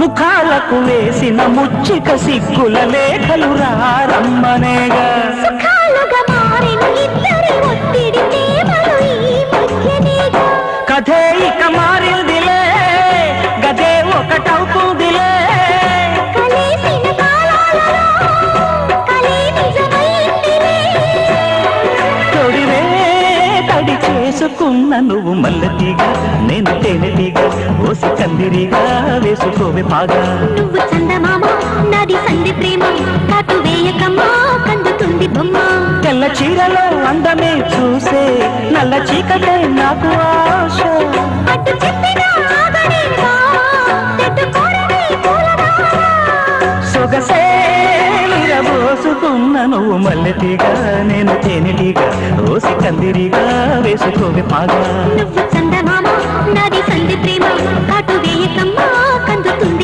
ముఖాలకు వేసిన ముచ్చిక సిగ్గుల లేఖలు రమ్మనేగా సుఖాలుగా మారిన ఇద్దరి ఒత్తిడి ప్రేమలు ఈ మధ్యనేగా కథే ఇక మారిందిలే గదే ఒకటవుతుందిలే కలిసిన కాలాలలో కలే నిజమైందిలే తొడివే తడి చేసుకున్న నువ్వు మల్లెతీగా నేను తేనెటీగా ఓసి కందిరిగా వేసుకోవే పాగా నువ్వు చందమామ నాది సంధి ప్రేమ కాటు వేయకమ్మా కందుతుంది బొమ్మ తెల్ల చీరలో అందమే చూసే నల్ల చీకటే నాకు ఆశ అటు చెప్పినా ఆగనేగా తెట్టుకోరని పూలదార సొగసే విరబోసుకున్న నువ్వు మల్లెతీగా నేను తేనెటీగా ఓసి కందిరిగా వేసుకోవే పాగా నువ్వు చందమామ నాది సంధి ప్రేమ కాటు వేయకమ్మా కందుతుంది